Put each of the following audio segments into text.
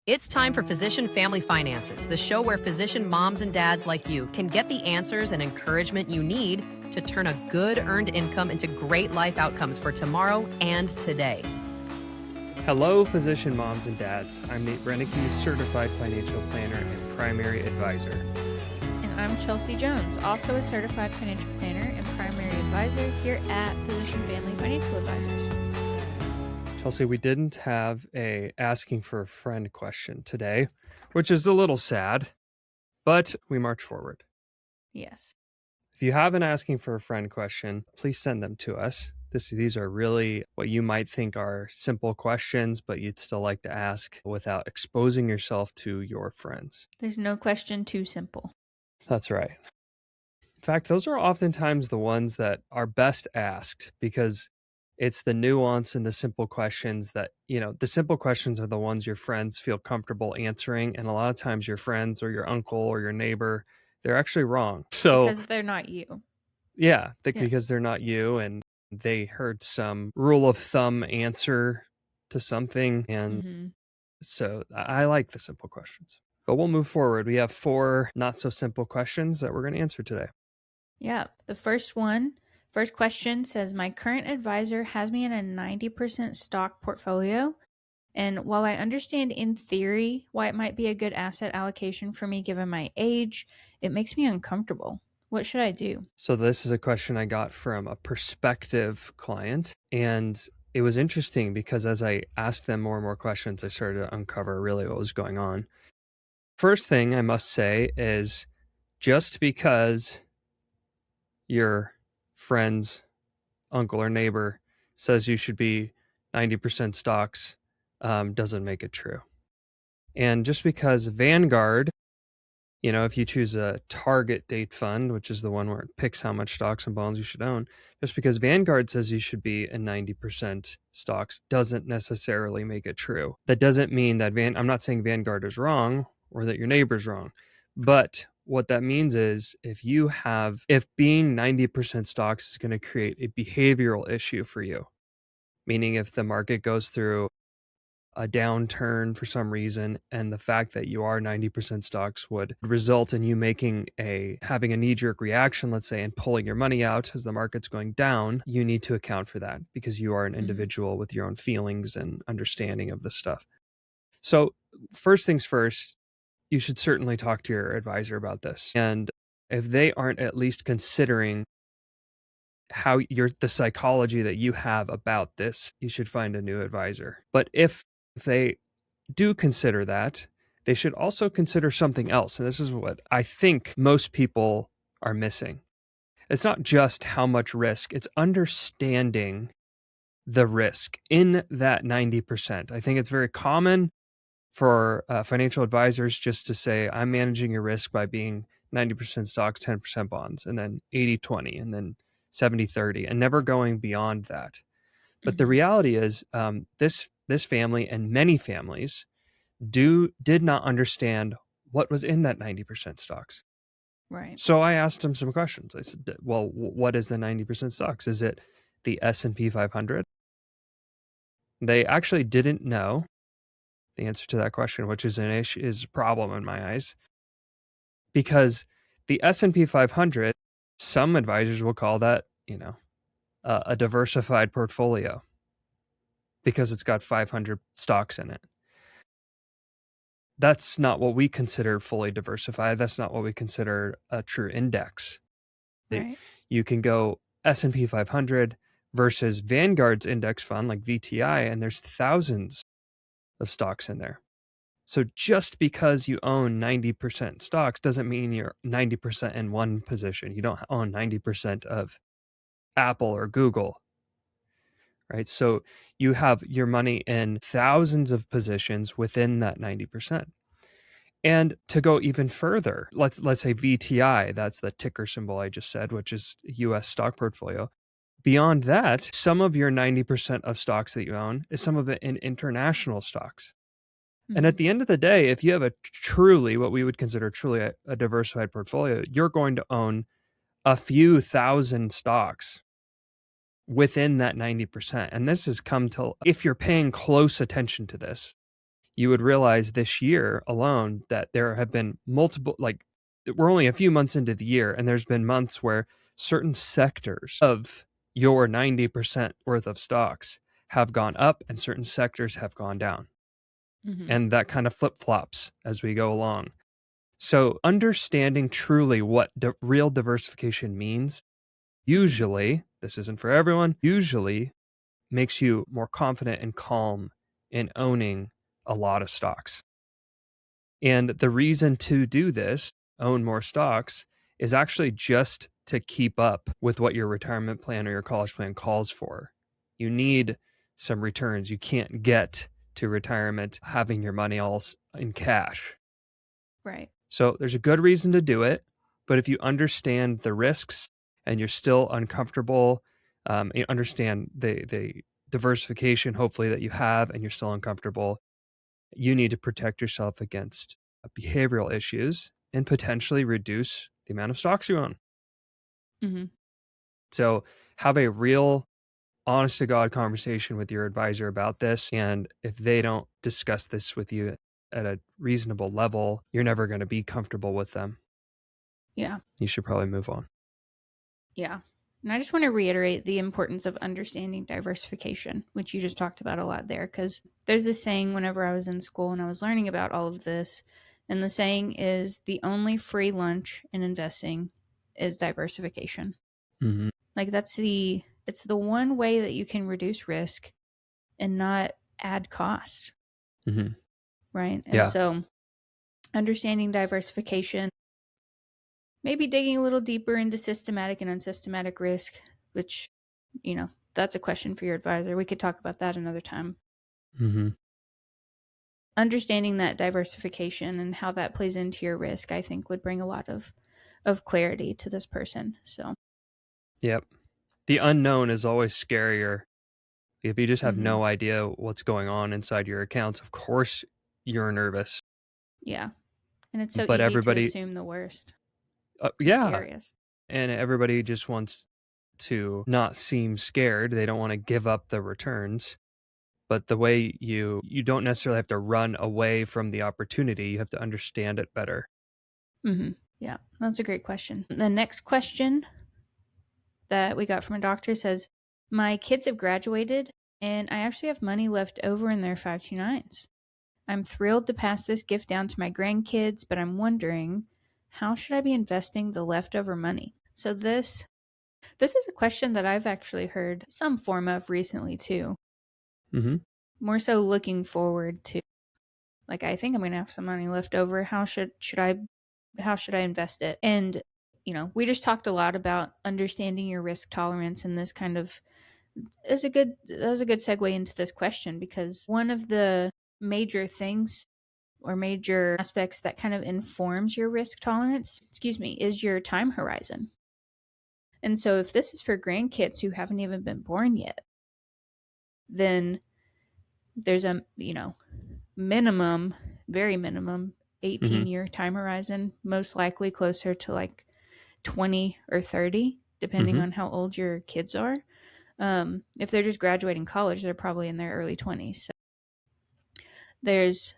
It's time for Physician Family Finances, the show where physician moms and dads like you can get the answers and encouragement you need to turn a good earned income into great life outcomes for tomorrow and today. Hello, physician moms and dads. I'm Reineke, certified financial planner and primary advisor. And I'm Chelsea Jones, also a certified financial planner and primary advisor here at Physician Family Financial Advisors. Chelsea, we didn't have a asking for a friend question today, which is a little sad, but we march forward. Yes. If you have an asking for a friend question, please send them to us. These are really what you might think are simple questions, but you'd still like to ask without exposing yourself to your friends. There's no question too simple. That's right. In fact, those are oftentimes the ones that are best asked because it's the nuance and the simple questions that, the simple questions are the ones your friends feel comfortable answering. And a lot of times your friends or your uncle or your neighbor, they're actually wrong. So because they're not you. Yeah, because they're not you and they heard some rule of thumb answer to something. And so I like the simple questions. But we'll move forward. We have 4 not so simple questions that we're going to answer today. Yeah. The first question says, my current advisor has me in a 90% stock portfolio. And while I understand in theory why it might be a good asset allocation for me given my age, it makes me uncomfortable. What should I do? So this is a question I got from a prospective client. And it was interesting because as I asked them more and more questions, I started to uncover really what was going on. First thing I must say is just because your friend's uncle or neighbor says you should be 90% stocks doesn't make it true. And just because Vanguard, if you choose a target date fund, which is the one where it picks how much stocks and bonds you should own, just because Vanguard says you should be in 90% stocks doesn't necessarily make it true. That doesn't mean that I'm not saying Vanguard is wrong or that your neighbor's wrong, but what that means is if being 90% stocks is going to create a behavioral issue for you, meaning if the market goes through a downturn for some reason, and the fact that you are 90% stocks would result in you having a knee-jerk reaction, let's say, and pulling your money out as the market's going down, you need to account for that because you are an individual with your own feelings and understanding of this stuff. So first things first, you should certainly talk to your advisor about this. And if they aren't at least considering the psychology that you have about this, you should find a new advisor. But if they do consider that, they should also consider something else. And this is what I think most people are missing. It's not just how much risk, it's understanding the risk in that 90%. I think it's very common for financial advisors just to say, I'm managing your risk by being 90% stocks, 10% bonds, and then 80-20, and then 70-30, and never going beyond that. But the reality is this family and many families did not understand what was in that 90% stocks. Right. So I asked them some questions. I said, well, what is the 90% stocks? Is it the S&P 500? They actually didn't know the answer to that question, which is a problem in my eyes. Because the S&P 500, some advisors will call that, a diversified portfolio because it's got 500 stocks in it. That's not what we consider fully diversified. That's not what we consider a true index. Right. You can go S&P 500 versus Vanguard's index fund like VTI, and there's thousands of stocks in there. So just because you own 90% stocks doesn't mean you're 90% in one position. You don't own 90% of Apple or Google. Right? So you have your money in thousands of positions within that 90%. And to go even further, let's say VTI, that's the ticker symbol I just said, which is US stock portfolio. Beyond that, some of your 90% of stocks that you own is some of it in international stocks. And at the end of the day, if you have what we would consider truly a diversified portfolio, you're going to own a few thousand stocks within that 90%. And this has come to, if you're paying close attention to this, you would realize this year alone that there have been multiple, like, we're only a few months into the year, and there's been months where certain sectors of your 90% worth of stocks have gone up and certain sectors have gone down. Mm-hmm. And that kind of flip flops as we go along. So, understanding truly what real diversification means, usually, this isn't for everyone, usually makes you more confident and calm in owning a lot of stocks. And the reason to do this, own more stocks, is actually just to keep up with what your retirement plan or your college plan calls for. You need some returns. You can't get to retirement having your money all in cash. Right. So there's a good reason to do it. But if you understand the risks and you're still uncomfortable, you understand the diversification, hopefully, that you have, and you're still uncomfortable, you need to protect yourself against behavioral issues and potentially reduce the amount of stocks you own. Mm-hmm. So have a real honest to God conversation with your advisor about this. And if they don't discuss this with you at a reasonable level, you're never going to be comfortable with them. Yeah. You should probably move on. Yeah. And I just want to reiterate the importance of understanding diversification, which you just talked about a lot there. Because there's this saying whenever I was in school and I was learning about all of this, and the saying is the only free lunch in investing is diversification. Mm-hmm. Like it's the one way that you can reduce risk and not add cost. Mm-hmm. Right. And Yeah. so understanding diversification, maybe digging a little deeper into systematic and unsystematic risk, which, that's a question for your advisor. We could talk about that another time. Mm-hmm. Understanding that diversification and how that plays into your risk, I think, would bring a lot of clarity to this person. So, Yep. The unknown is always scarier. If you just have mm-hmm. no idea what's going on inside your accounts, of course you're nervous. Yeah. And it's so But easy to everybody, assume the worst, the yeah. scariest. And everybody just wants to not seem scared. They don't want to give up the returns. But the way you don't necessarily have to run away from the opportunity. You have to understand it better. Mm-hmm. Yeah, that's a great question. The next question that we got from a doctor says, my kids have graduated and I actually have money left over in their 529s. I'm thrilled to pass this gift down to my grandkids, but I'm wondering, how should I be investing the leftover money? So this is a question that I've actually heard some form of recently too. Mm-hmm. More so looking forward to, like, I think I'm going to have some money left over. How should I invest it? And we just talked a lot about understanding your risk tolerance, and this kind of that was a good segue into this question, because one of the major things or major aspects that kind of informs your risk tolerance, is your time horizon. And so if this is for grandkids who haven't even been born yet, then there's a, minimum, very minimum 18-year time horizon, most likely closer to like 20 or 30, depending Mm-hmm. on how old your kids are. If they're just graduating college, they're probably in their early 20s. So there's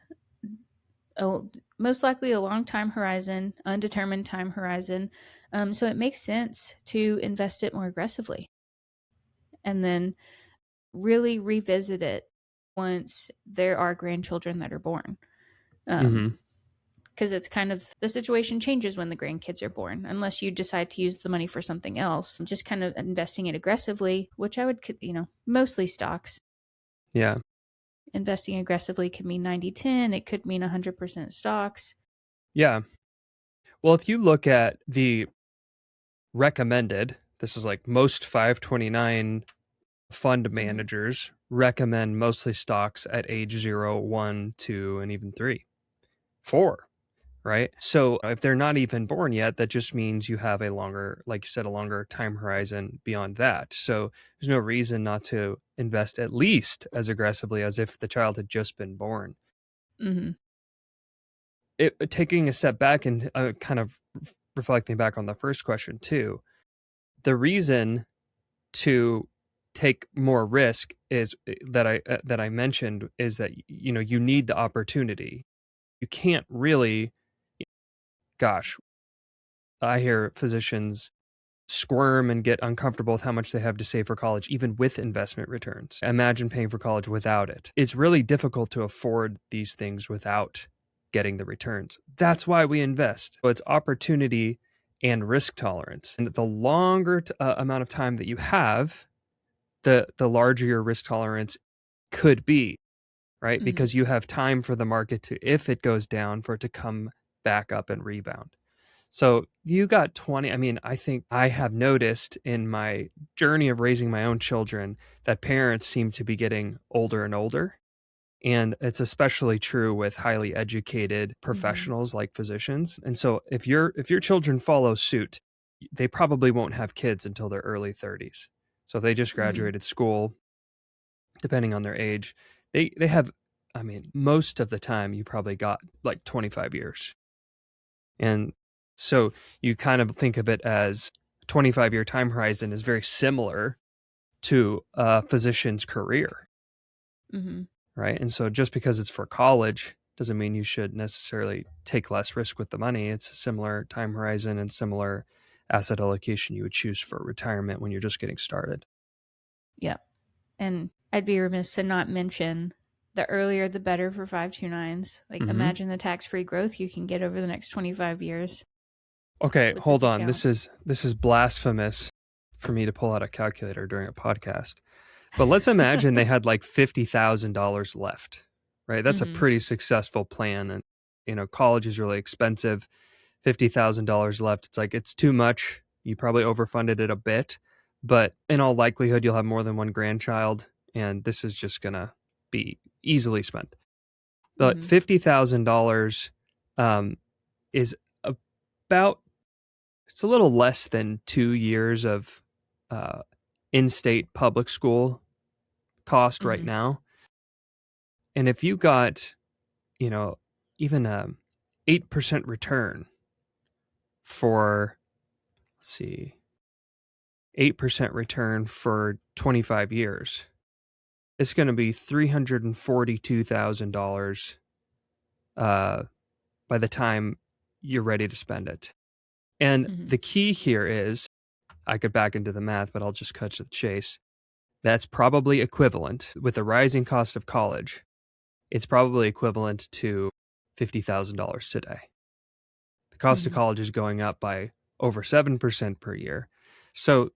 most likely a long time horizon, undetermined time horizon. So it makes sense to invest it more aggressively and then really revisit it once there are grandchildren that are born. Because it's kind of, the situation changes when the grandkids are born, unless you decide to use the money for something else. Just kind of investing it aggressively, which I would, mostly stocks. Yeah. Investing aggressively could mean 90-10. It could mean 100% stocks. Yeah. Well, if you look at the recommended, this is like most 529 fund managers recommend mostly stocks at age 0, 1, 2, and even 3, 4, right? So if they're not even born yet, that just means you have a longer, like you said, a longer time horizon beyond that. So there's no reason not to invest at least as aggressively as if the child had just been born. Mm-hmm. Taking a step back and kind of reflecting back on the first question too, the reason to take more risk is that I mentioned is that you need the opportunity. You can't really, gosh, I hear physicians squirm and get uncomfortable with how much they have to save for college, even with investment returns. Imagine paying for college without it. It's really difficult to afford these things without getting the returns. That's why we invest. So it's opportunity and risk tolerance. And the longer amount of time that you have, the larger your risk tolerance could be, right? Mhm. Because you have time for the market to, if it goes down, for it to come back up and rebound. So you got 20. I mean, I think I have noticed in my journey of raising my own children that parents seem to be getting older and older. And it's especially true with highly educated professionals like physicians. And so if your children follow suit, they probably won't have kids until their early 30s. So if they just graduated school, depending on their age, they have, I mean, most of the time you probably got like 25 years. And so you kind of think of it as a 25-year time horizon is very similar to a physician's career, right? And so just because it's for college doesn't mean you should necessarily take less risk with the money. It's a similar time horizon and similar asset allocation you would choose for retirement when you're just getting started. Yeah. And I'd be remiss to not mention the earlier the better for 529s. Like, imagine the tax-free growth you can get over the next 25 years. Okay, hold this on. account. This is blasphemous for me to pull out a calculator during a podcast. But let's imagine they had like $50,000 left, right? That's a pretty successful plan. And, college is really expensive. $50,000 left. It's like, it's too much. You probably overfunded it a bit, but in all likelihood, you'll have more than one grandchild. And this is just going to be easily spent. But $50,000 is about, it's a little less than 2 years of in-state public school cost right now. And if you got, even a 8% return for, let's see, 8% return for 25 years, it's going to be $342,000 by the time you're ready to spend it. And the key here is, I could back into the math, but I'll just cut to the chase. That's probably equivalent with the rising cost of college. It's probably equivalent to $50,000 today. The cost of college is going up by over 7% per year. So,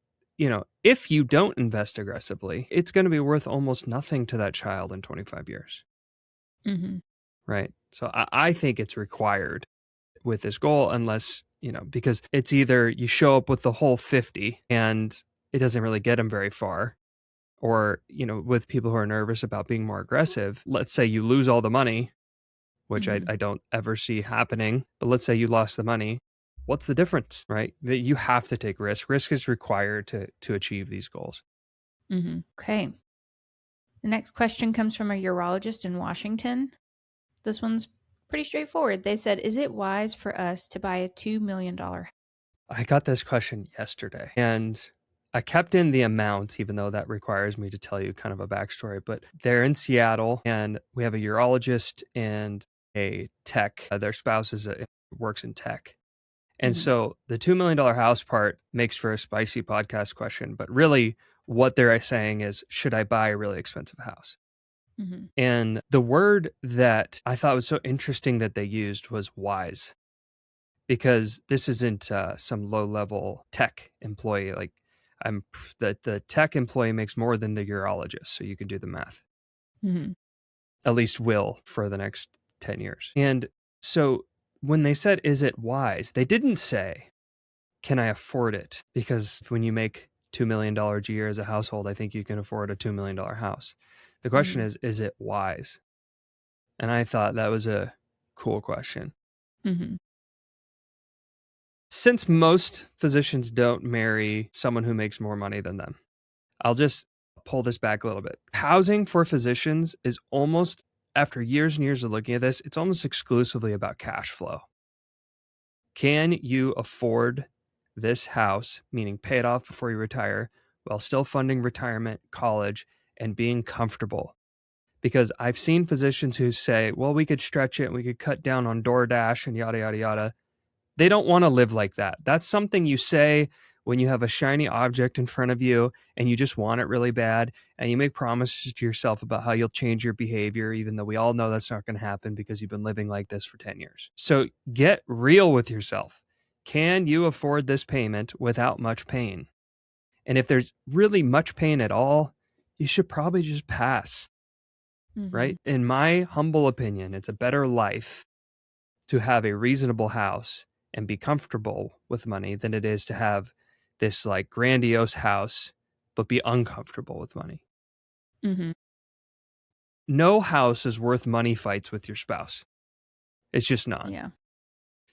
if you don't invest aggressively, it's going to be worth almost nothing to that child in 25 years. Right? So I think it's required with this goal, unless, because it's either you show up with the whole 50 and it doesn't really get them very far, or, with people who are nervous about being more aggressive, let's say you lose all the money, which I don't ever see happening, but let's say you lost the money. What's the difference, right? That you have to take risk. Risk is required to achieve these goals. Okay. The next question comes from a urologist in Washington. This one's pretty straightforward. They said, is it wise for us to buy a $2 million house? I got this question yesterday, and I kept in the amount, even though that requires me to tell you kind of a backstory. But they're in Seattle, and we have a urologist and a tech. Their spouse works in tech. And so the $2 million house part makes for a spicy podcast question. But really, what they're saying is, should I buy a really expensive house? And the word that I thought was so interesting that they used was wise, because this isn't some low-level tech employee. Like, the tech employee makes more than the urologist, so you can do the math. At least will for the next 10 years. And so when they said, is it wise? They didn't say, can I afford it? Because when you make $2 million a year as a household, I think you can afford a $2 million house. The question is it wise? And I thought that was a cool question. Since most physicians don't marry someone who makes more money than them, I'll just pull this back a little bit. Housing for physicians is almost, after years and years of looking at this, it's almost exclusively about cash flow. Can you afford this house, meaning pay it off before you retire, while still funding retirement, college, and being comfortable. Because I've seen physicians who say, well, we could stretch it and we could cut down on DoorDash and yada, yada, yada. They don't want to live like that. That's something you say when you have a shiny object in front of you and you just want it really bad, and you make promises to yourself about how you'll change your behavior, even though we all know that's not going to happen because you've been living like this for 10 years. So get real with yourself. Can you afford this payment without much pain? And if there's really much pain at all, you should probably just pass, right? In my humble opinion, it's a better life to have a reasonable house and be comfortable with money than it is to have this like grandiose house but be uncomfortable with money. No house is worth money fights with your spouse. It's just not. Yeah.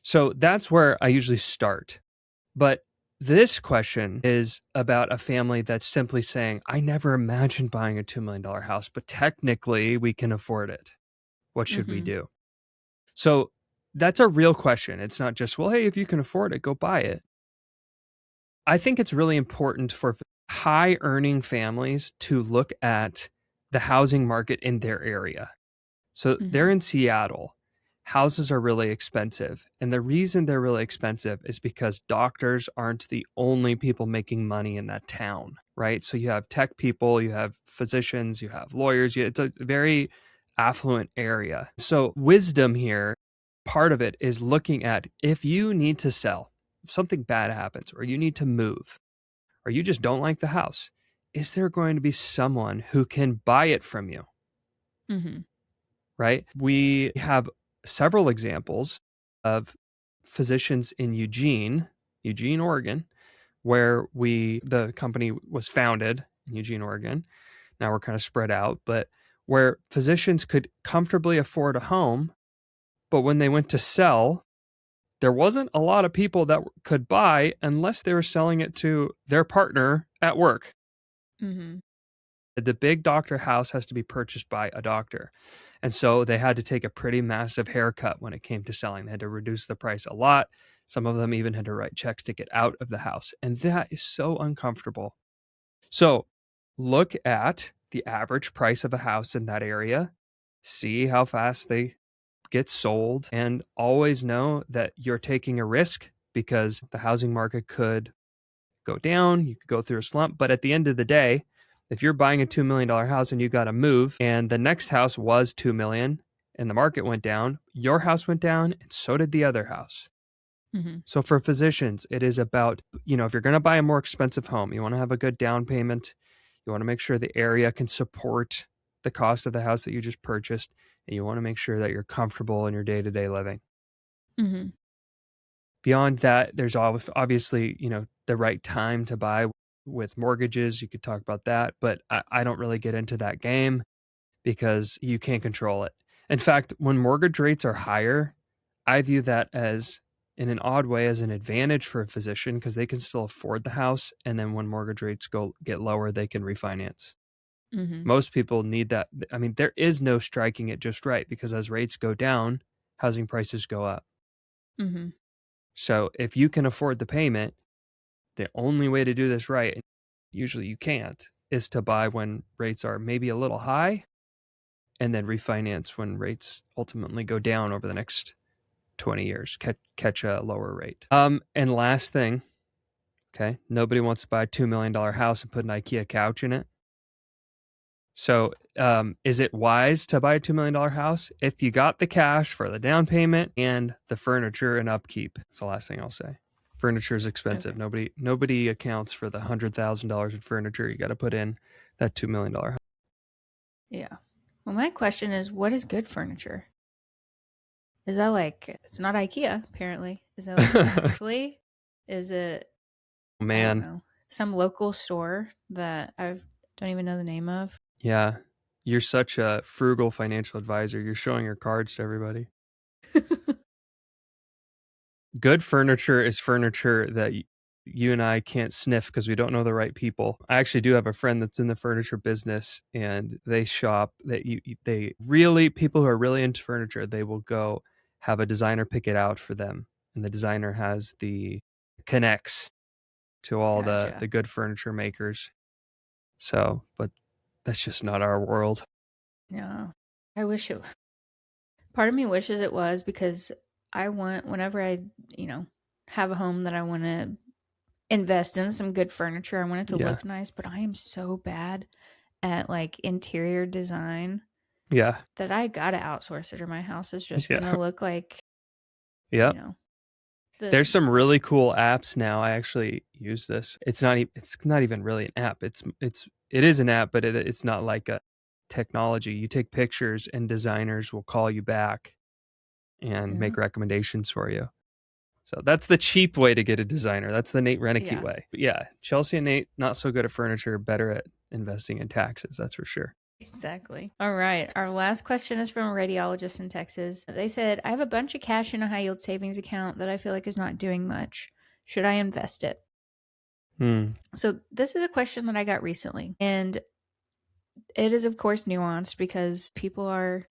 So that's where I usually start. But this question is about a family that's simply saying, I never imagined buying a $2 million house, but technically we can afford it. What should we do? So that's a real question. It's not just, well, hey, if you can afford it, go buy it. I think it's really important for high earning families to look at the housing market in their area. So they're in Seattle. Houses are really expensive. And the reason they're really expensive is because doctors aren't the only people making money in that town, right? So you have tech people, you have physicians, you have lawyers. It's a very affluent area. So wisdom here, part of it is looking at if you need to sell, if something bad happens, or you need to move, or you just don't like the house, is there going to be someone who can buy it from you? Right? We have several examples of physicians in Eugene, Oregon, where the company was founded in Eugene, Oregon. Now we're kind of spread out, but where physicians could comfortably afford a home, but when they went to sell, there wasn't a lot of people that could buy unless they were selling it to their partner at work. The big doctor house has to be purchased by a doctor. And so they had to take a pretty massive haircut when it came to selling. They had to reduce the price a lot. Some of them even had to write checks to get out of the house. And that is so uncomfortable. So look at the average price of a house in that area, see how fast they get sold, and always know that you're taking a risk because the housing market could go down, you could go through a slump. But at the end of the day, if you're buying a $2 million house and you got to move and the next house was $2 million and the market went down, your house went down and so did the other house. So for physicians, it is about, if you're going to buy a more expensive home, you want to have a good down payment. You want to make sure the area can support the cost of the house that you just purchased. And you want to make sure that you're comfortable in your day-to-day living. Beyond that, there's obviously, the right time to buy with mortgages. You could talk about that, but I don't really get into that game because you can't control it. In fact, when mortgage rates are higher, I view that as, in an odd way, as an advantage for a physician because they can still afford the house. And then when mortgage rates get lower, they can refinance. Most people need that. I mean, there is no striking it just right because as rates go down, housing prices go up. So if you can afford the payment, the only way to do this right, and usually you can't, is to buy when rates are maybe a little high and then refinance when rates ultimately go down over the next 20 years, catch a lower rate. And last thing, okay, nobody wants to buy a $2 million house and put an IKEA couch in it. So is it wise to buy a $2 million house? If you got the cash for the down payment and the furniture and upkeep, that's the last thing I'll say. Furniture is expensive. Okay. Nobody accounts for the $100,000 in furniture you got to put in that $2 million house. Yeah. Well, my question is, what is good furniture? Is that like, it's not IKEA, apparently. Is that like Ashley? Is it, man, I don't know, some local store that I don't even know the name of? Yeah. You're such a frugal financial advisor. You're showing your cards to everybody. Good furniture is furniture that you and I can't sniff because we don't know the right people. I actually do have a friend that's in the furniture business, and they shop people who are really into furniture, they will go have a designer pick it out for them. And the designer has the connects to all the good furniture makers. So, but that's just not our world. No. I wish it part of me wishes it was, because I want, whenever I, you know, have a home that I want to invest in some good furniture, I want it to Yeah. look nice, but I am so bad at like interior design Yeah. that I gotta outsource it, or my house is just Yeah. gonna look like, you Yep. know, the There's some really cool apps now. I actually use this. It's not even really an app. It is an app, but it's not like a technology. You take pictures and designers will call you back and yeah, make recommendations for you. So that's the cheap way to get a designer. That's the Nate Reineke yeah, way. But yeah, Chelsea and Nate, not so good at furniture, better at investing in taxes. That's for sure. exactly. All right. Our last question is from a radiologist in Texas. They said, I have a bunch of cash in a high yield savings account that I feel like is not doing much. Should I invest it? Hmm. So, this is a question that I got recently. And it is, of course, nuanced because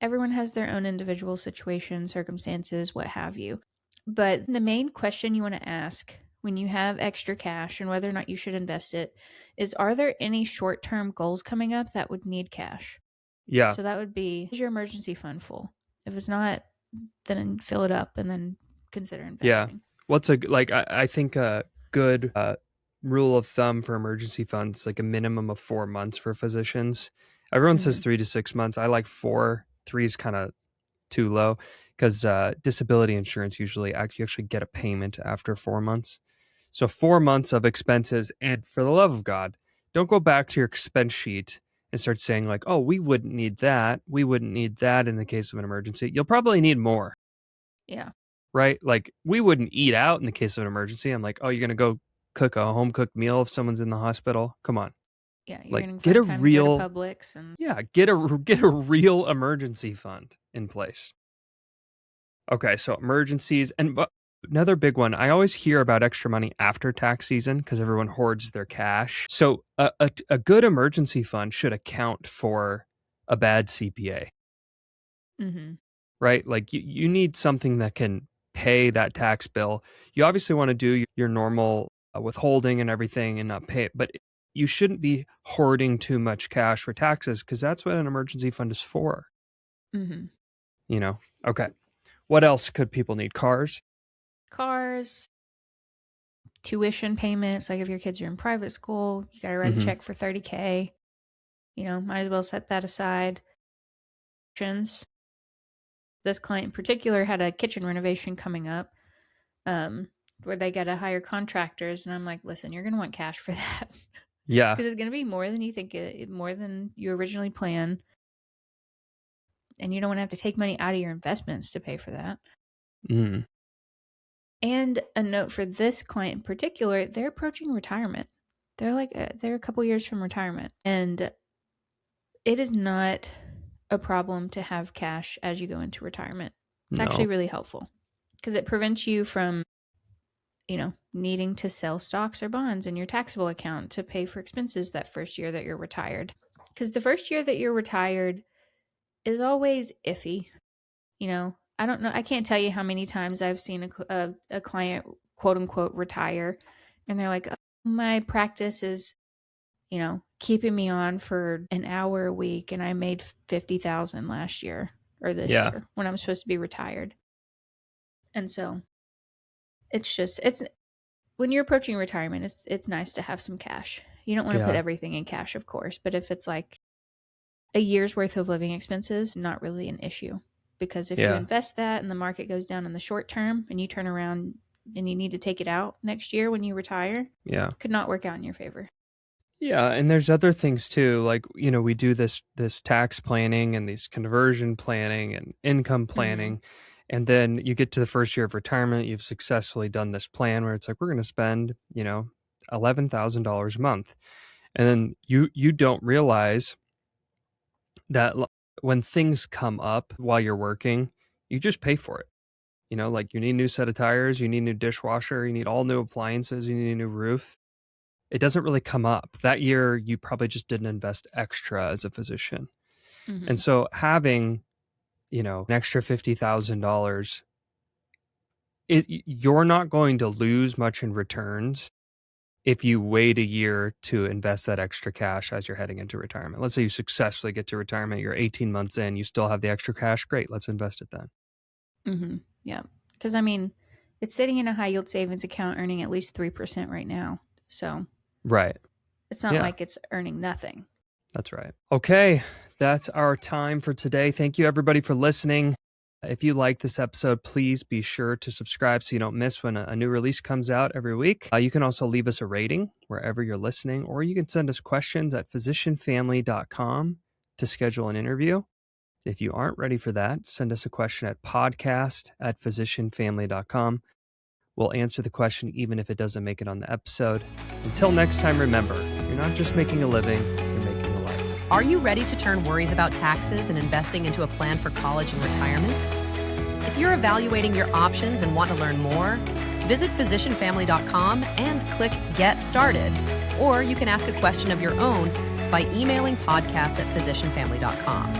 everyone has their own individual situation, circumstances, what have you. But the main question you want to ask when you have extra cash and whether or not you should invest it is, are there any short term goals coming up that would need cash? Yeah. So that would be, is your emergency fund full? If it's not, then fill it up and then consider Yeah. investing. What's a like? I think a good rule of thumb for emergency funds, like a minimum of 4 months for physicians. Everyone says Mm-hmm. 3 to 6 months. I like four. Three is kind of too low because disability insurance usually you actually get a payment after 4 months. So 4 months of expenses, and for the love of God, don't go back to your expense sheet and start saying like, "Oh, we wouldn't need that. We wouldn't need that in the case of an emergency." You'll probably need more, Yeah. right? Like we wouldn't eat out in the case of an emergency. I'm like, "Oh, you're gonna go cook a home cooked meal if someone's in the hospital? Come on." Yeah. You're Like going to get a find time to go to real Publix and, yeah, get a real emergency fund in place. Okay, so emergencies and another big one. I always hear about extra money after tax season because everyone hoards their cash. So a good emergency fund should account for a bad CPA, mm-hmm. right? Like you need something that can pay that tax bill. You obviously want to do your normal withholding and everything and not pay it, but you shouldn't be hoarding too much cash for taxes because that's what an emergency fund is for, Mm-hmm. you know? Okay. What else could people need? Cars? Cars, tuition payments. Like if your kids are in private school, you got to write a Mm-hmm. check for 30K. You know, might as well set that aside. This client in particular had a kitchen renovation coming up, um, where they got to hire contractors. And I'm like, listen, you're going to want cash for that Yeah. because it's going to be more than you think, more than you originally planned. And you don't want to have to take money out of your investments to pay for that. Mm. And a note for this client in particular, they're approaching retirement. They're a couple years from retirement. And it is not a problem to have cash as you go into retirement. It's actually No. really helpful because it prevents you from, needing to sell stocks or bonds in your taxable account to pay for expenses that first year that you're retired. Because the first year that you're retired is always iffy. I don't know. I can't tell you how many times I've seen a client, quote unquote, retire, and they're like, oh, my practice is, keeping me on for an hour a week, and I made 50,000 last year or this Yeah. year when I'm supposed to be retired. And so it's when you're approaching retirement, it's nice to have some cash. You don't want to put Yeah. everything in cash, of course, but if it's like a year's worth of living expenses, not really an issue. Because if you Yeah. invest that and the market goes down in the short term and you turn around and you need to take it out next year when you retire, Yeah. could not work out in your favor. Yeah, and there's other things too, like, we do this tax planning and these conversion planning and income Mm-hmm. planning. And then you get to the first year of retirement, you've successfully done this plan where it's like we're going to spend, $11,000 a month. And then you don't realize that when things come up while you're working, you just pay for it. Like you need a new set of tires, you need a new dishwasher, you need all new appliances, you need a new roof. It doesn't really come up. That year, you probably just didn't invest extra as a physician. Mm-hmm. And so having, an extra $50,000, you're not going to lose much in returns if you wait a year to invest that extra cash as you're heading into retirement. Let's say you successfully get to retirement, you're 18 months in, you still have the extra cash. Great, let's invest it then. Mm-hmm. Yeah. Because, I mean, it's sitting in a high yield savings account earning at least 3% right now. So Right. it's not Yeah. like it's earning nothing. That's right. Okay, that's our time for today. Thank you, everybody, for listening. If you like this episode, please be sure to subscribe so you don't miss when a new release comes out every week. You can also leave us a rating wherever you're listening, or you can send us questions at physicianfamily.com to schedule an interview. If you aren't ready for that, send us a question at podcast@physicianfamily.com. We'll answer the question even if it doesn't make it on the episode. Until next time, remember, you're not just making a living, you're making a life. Are you ready to turn worries about taxes and investing into a plan for college and retirement? If you're evaluating your options and want to learn more, visit physicianfamily.com and click Get Started. Or you can ask a question of your own by emailing podcast@physicianfamily.com.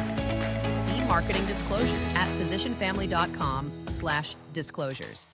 See marketing disclosures at physicianfamily.com/disclosures.